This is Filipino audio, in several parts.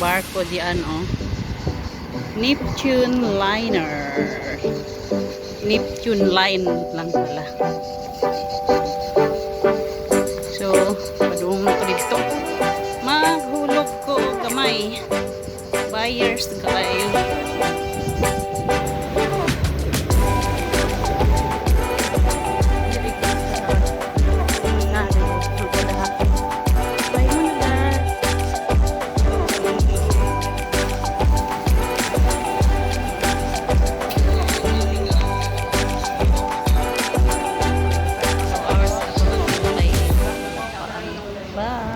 barko diyan, oh. Neptune Liner. Neptune Line lang pala. So, padung ko dito. Maghulog ko gamay. Buyers kayo. Bye.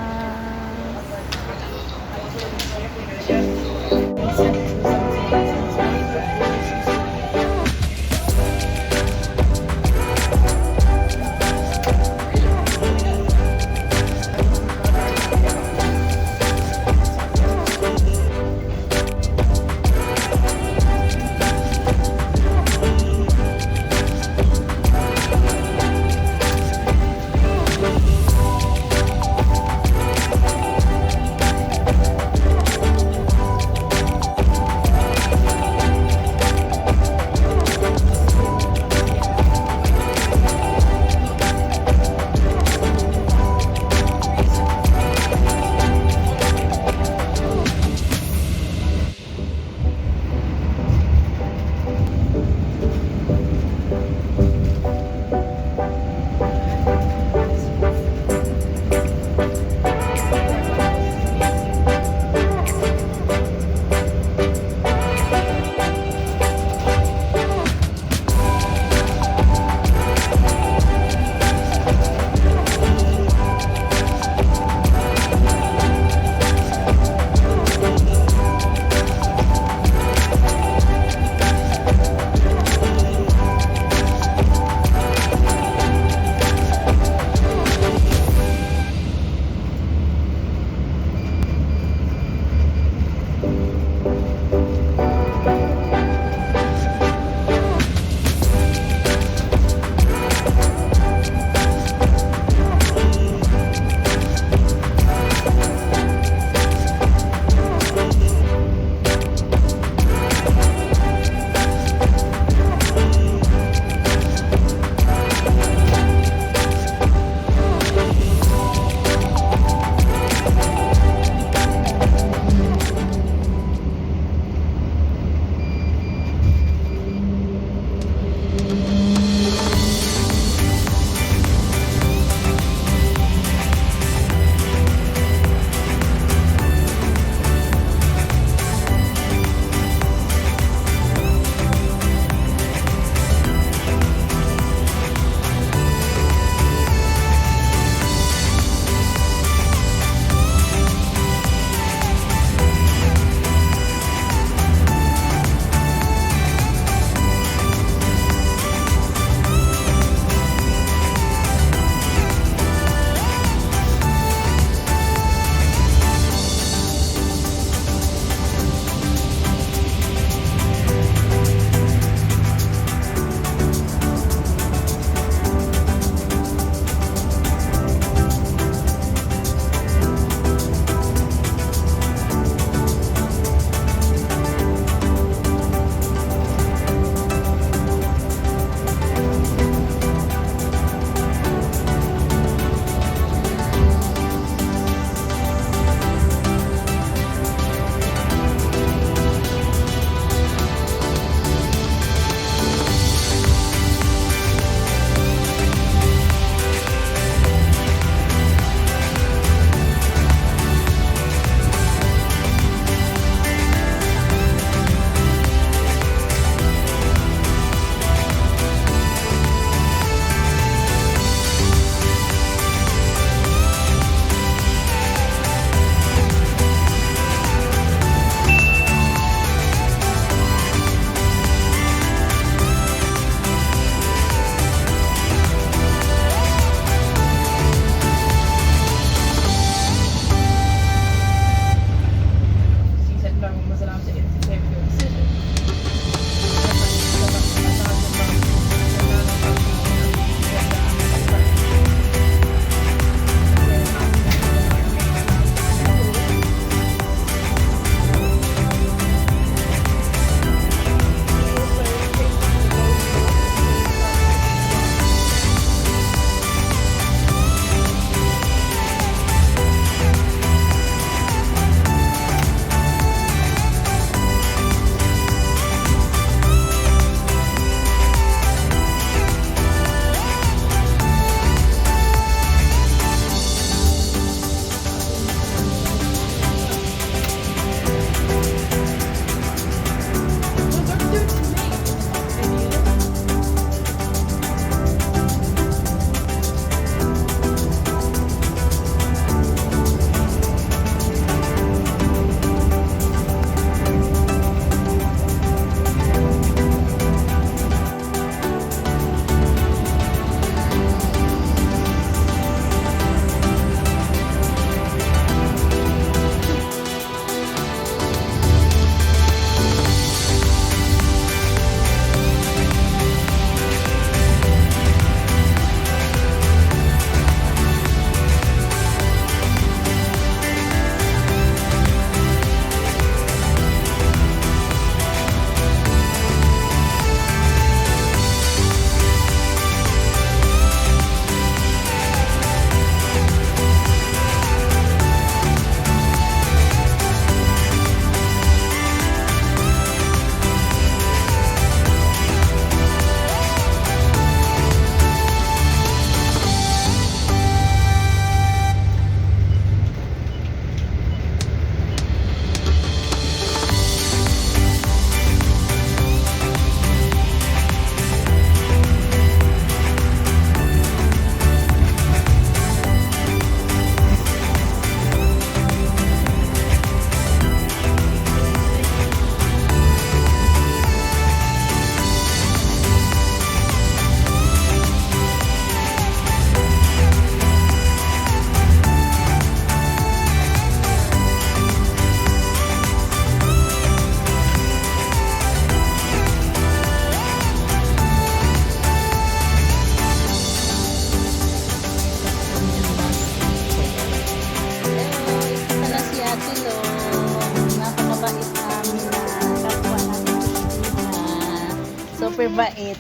super bait.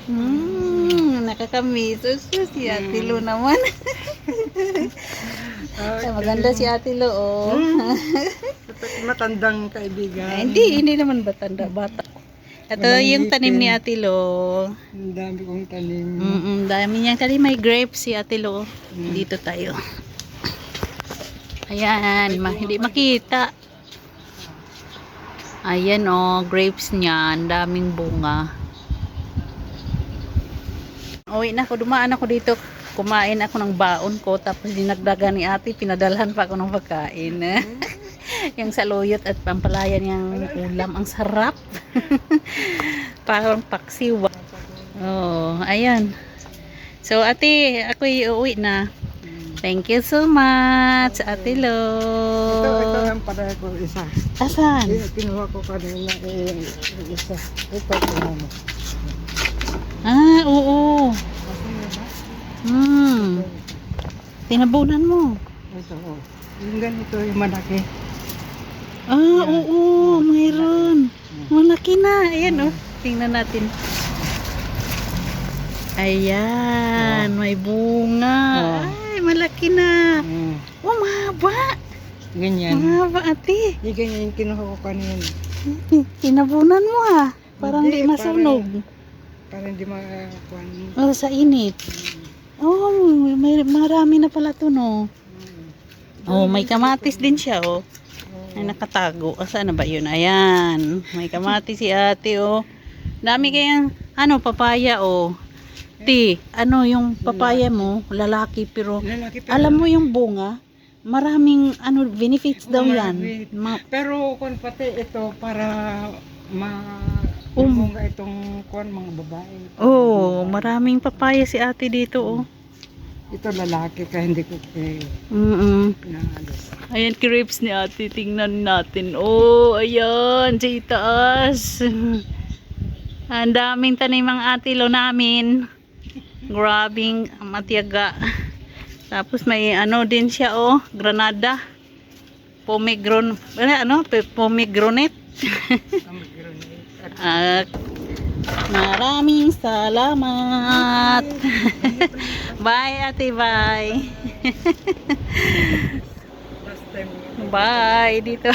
Nakakamiss. Sus, si Ate Lo naman. Ay, maganda si Ate Lo, oh. Matandang kaibigan. Ay, hindi naman batanda, bata. Ito Walang yung tanim ni ngipin. Ate Lo. Ang dami kong tanim. Dami niyang tanim. May grapes si Ate Lo. Dito tayo. Ayan, hindi makita. Ayan, oh, grapes niya. Ang daming bunga. Uwi na ako, dumaan ako dito. Kumain ako ng baon ko. Tapos dinagdagan ni ate, pinadalhan pa ako ng pagkain. Yung saluyot at pampalaya niyang ulam. Ang sarap. Parang paksiw. Oh, ayan. So, ate, ako uuwi na. Thank you so much, Ate Lo. Ito ang pareho ko isa. Asan? Kinuha ko kanina isa. Ito mo. Ah, oo. Tinabunan mo. Ito oh. Yung ganito yung malaki. Ah, oo, mayroon. Malaki na. Ayan, oh. Tingnan natin. Ayan, may bunga. Ay, malaki na. Oh, mahaba. Ganyan. Mahaba, ate. Yung ganyan yung kinuha ko kanina. Tinabunan mo, ha. Parang di masunog. Parang hindi makakuan. Oh, sa init. Oh, may marami na pala to, no. Oh, may kamatis din siya, oh. Ay, nakatago. Saan na ba yun? Ayan. May kamatis si ate, oh. Dami kayang, papaya, oh. Ti, yung papaya mo, lalaki, pero alam mo yung bunga, maraming, benefits daw yan. Pero kung pati ito, para bunga itong mga babae. Oh, maraming papaya si ate dito, oh. Ito lalaki kaya hindi ko naalis. Ayan, grapes ni ate. Tingnan natin. Oh, ayan. Sa itaas. Ang daming tanim ang Ate Lo namin. Grabing matiyaga. Tapos may din siya, oh. Granada. Pomegranate. At maraming salamat. Bye, ate. Bye. Bye. Dito.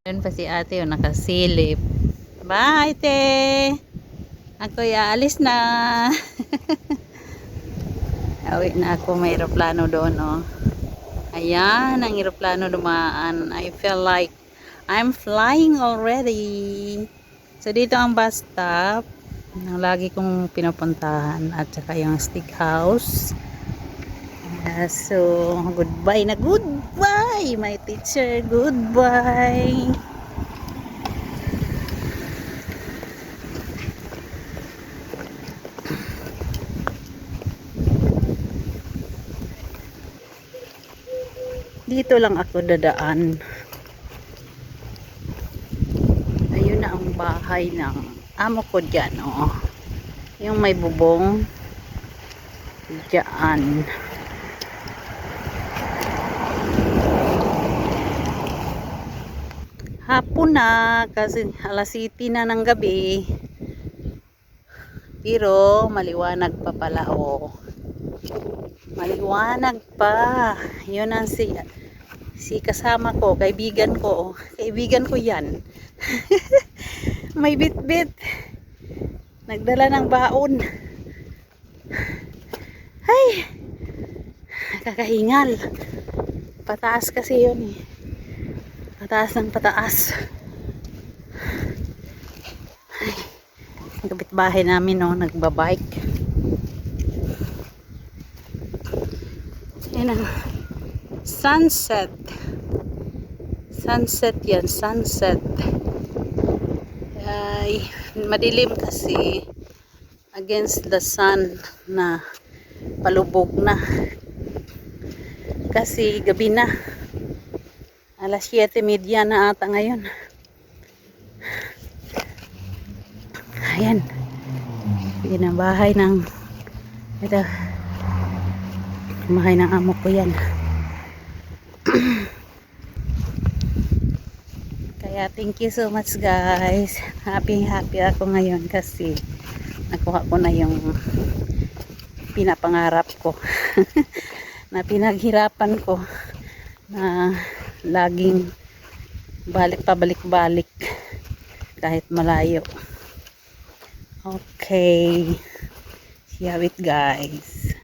Yan pa si ate, nakasilip. Bye, te. Ako aalis na. Awi na ako. May aeroplano doon, oh. Ayan, ang aeroplano dumaan. I feel like I'm flying already. So, dito ang bus stop na lagi kong pinupuntahan at saka yung steakhouse. So, goodbye na goodbye, my teacher. Goodbye. Dito lang ako dadaan. Ayun na ang bahay ng amo ko dyan, oh. Yung may bubong dyan. Hapon na kasi alas 7 na ng gabi. Pero maliwanag pa pala, oh. Maliwanag pa. Yun ang si kasama ko, kaibigan ko. Kaibigan ko yan. May bit-bit. Nagdala ng baon. Ay! Nakakahingal. Pataas kasi yun, eh. Pataas ng pataas. Ay. Ang kapitbahay namin, oh, nagbabike. Yan ang sunset. Sunset yan, sunset. Ay, madilim kasi against the sun na palubog na. Kasi gabi na. Alas 7:30 na ata ngayon. Ayan. Yan ang bahay ng ito. Bahay ng amo ko yan. Kaya thank you so much guys. Happy ako ngayon kasi nakuha ko na yung pinapangarap ko na pinaghirapan ko na laging balik kahit malayo. Okay, share it guys.